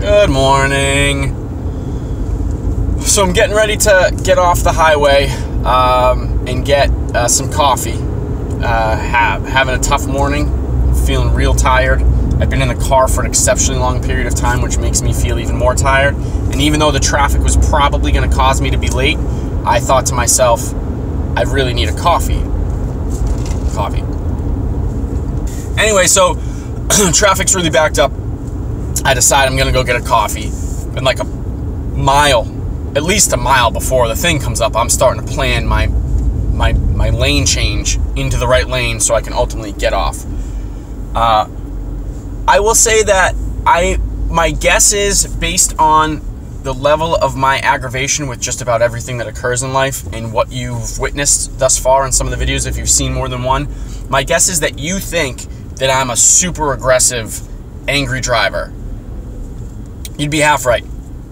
Good morning. So I'm getting ready to get off the highway and get some coffee. Having a tough morning, feeling real tired. I've been in the car for an exceptionally long period of time, which makes me feel even more tired. And even though the traffic was probably going to cause me to be late, I thought to myself, I really need a coffee. Anyway, so traffic's really backed up. I decide I'm gonna go get a coffee. And like at least a mile before the thing comes up, I'm starting to plan my lane change into the right lane so I can ultimately get off. I will say that my guess is, based on the level of my aggravation with just about everything that occurs in life and what you've witnessed thus far in some of the videos, if you've seen more than one, my guess is that you think that I'm a super aggressive, angry driver. You'd be half right.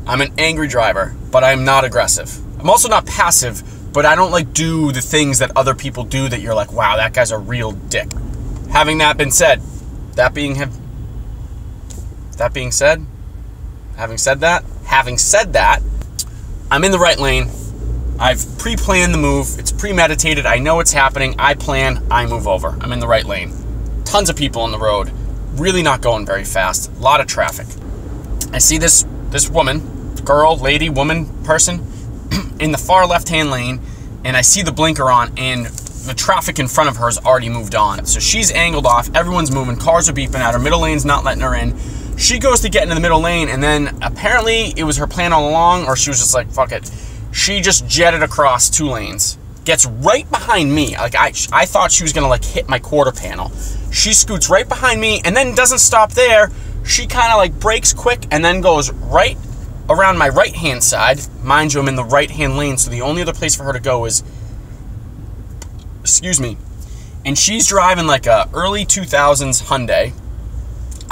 I'm an angry driver, but I'm not aggressive. I'm also not passive, but I don't like do the things that other people do that you're like, wow, that guy's a real dick. Having having said that, I'm in the right lane. I've pre-planned the move. It's premeditated. I know it's happening. I plan, I move over. I'm in the right lane. Tons of people on the road. Really not going very fast. A lot of traffic. I see this woman, girl, lady, woman, person in the far left-hand lane, and I see the blinker on, and the traffic in front of her has already moved on. So she's angled off. Everyone's moving. Cars are beeping at her. Middle lane's not letting her in. She goes to get into the middle lane, and then apparently it was her plan all along, or she was just like, fuck it. She just jetted across 2 lanes. Gets right behind me. Like I thought she was gonna like hit my quarter panel. She scoots right behind me and then doesn't stop there. She kind of like brakes quick and then goes right around my right-hand side. Mind you, I'm in the right-hand lane, so the only other place for her to go is, excuse me. And she's driving like a early 2000s Hyundai.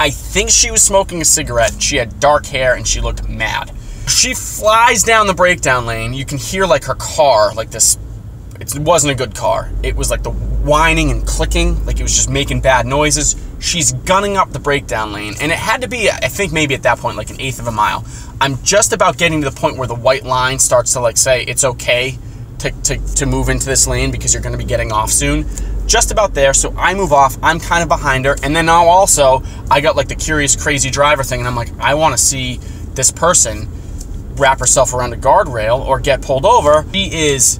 I think she was smoking a cigarette. She had dark hair and she looked mad. She flies down the breakdown lane. You can hear like her car, like this, it wasn't a good car. It was like the whining and clicking, like it was just making bad noises. She's gunning up the breakdown lane, and it had to be, I think maybe at that point, like 1/8 of a mile. I'm just about getting to the point where the white line starts to like say it's okay to move into this lane because you're gonna be getting off soon. Just about there, so I move off. I'm kind of behind her, and then now also I got like the curious crazy driver thing, and I'm like, I want to see this person wrap herself around a guardrail or get pulled over. She is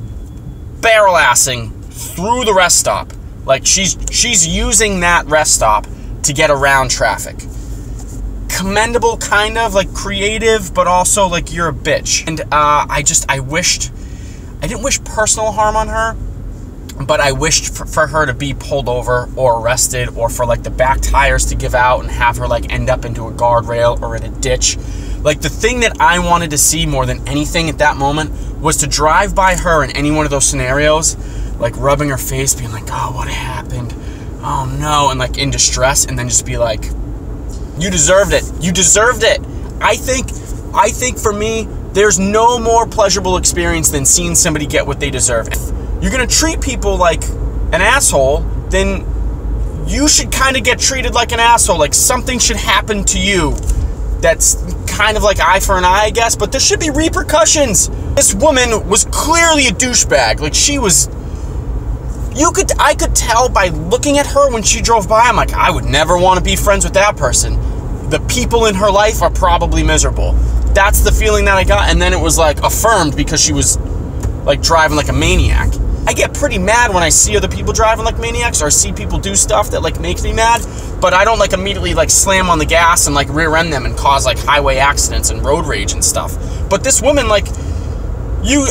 barrel-assing through the rest stop. Like she's using that rest stop to get around traffic. Commendable, kind of like creative, but also like you're a bitch. And I didn't wish personal harm on her, but I wished for her to be pulled over or arrested, or for like the back tires to give out and have her like end up into a guardrail or in a ditch. Like the thing that I wanted to see more than anything at that moment was to drive by her in any one of those scenarios, like rubbing her face, being like, oh, what happened? Oh no, and like in distress, and then just be like, you deserved it. You deserved it. I think for me, there's no more pleasurable experience than seeing somebody get what they deserve. If you're gonna treat people like an asshole, then you should kind of get treated like an asshole. Like something should happen to you that's kind of like eye for an eye, I guess, but there should be repercussions. This woman was clearly a douchebag. Like she was, I could tell by looking at her when she drove by. I'm like, I would never want to be friends with that person. The people in her life are probably miserable. That's the feeling that I got, and then it was like affirmed because she was like driving like a maniac. I get pretty mad when I see other people driving like maniacs, or see people do stuff that like makes me mad, but I don't like immediately like slam on the gas and like rear end them and cause like highway accidents and road rage and stuff. But this woman, like,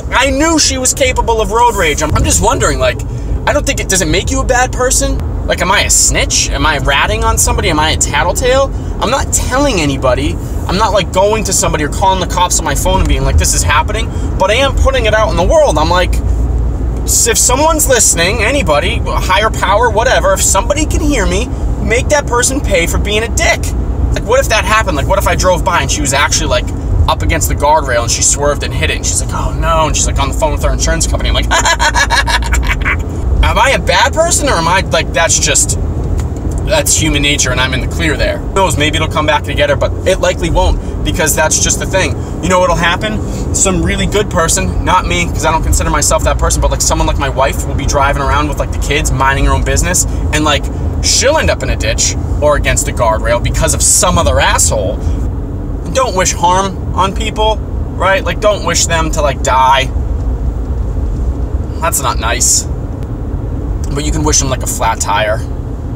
I knew she was capable of road rage. I'm just wondering, like, I don't think does it make you a bad person? Like, am I a snitch? Am I ratting on somebody? Am I a tattletale? I'm not telling anybody. I'm not like going to somebody or calling the cops on my phone and being like, this is happening, but I am putting it out in the world. I'm like, if someone's listening, anybody, higher power, whatever, if somebody can hear me, make that person pay for being a dick. Like, what if that happened? Like, what if I drove by and she was actually like up against the guardrail and she swerved and hit it, and she's like, oh no, and she's like on the phone with her insurance company. I'm like, am I a bad person, or am I like, that's just, that's human nature and I'm in the clear there. Who knows, maybe it'll come back together, but it likely won't, because that's just the thing. You know what'll happen? Some really good person, not me, because I don't consider myself that person, but like someone like my wife will be driving around with like the kids, minding her own business, and like she'll end up in a ditch or against a guardrail because of some other asshole. Don't wish harm on people, right? Like, don't wish them to like die. That's not nice. But you can wish them like a flat tire.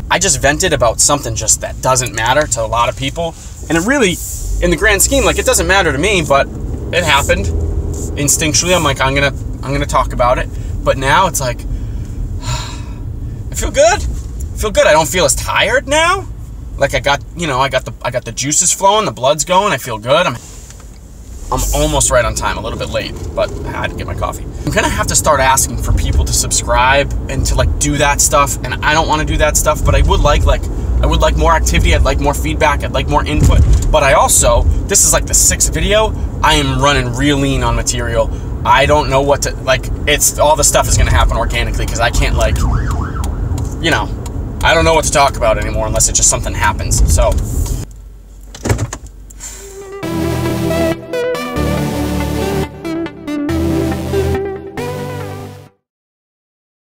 I just vented about something just that doesn't matter to a lot of people. And it really, in the grand scheme, like, it doesn't matter to me, but it happened. Instinctually, I'm like, I'm gonna talk about it. But now it's like, I feel good. I feel good. I don't feel as tired now. Like I got the juices flowing, the blood's going, I feel good. I'm almost right on time, a little bit late, but I had to get my coffee. I'm gonna have to start asking for people to subscribe and to like do that stuff, and I don't want to do that stuff, but I would like more activity, I'd like more feedback, I'd like more input. But I also, this is like the 6th video, I am running real lean on material. I don't know what to, like, it's, all the stuff is gonna happen organically, because I can't, like, you know, I don't know what to talk about anymore unless it just something happens. So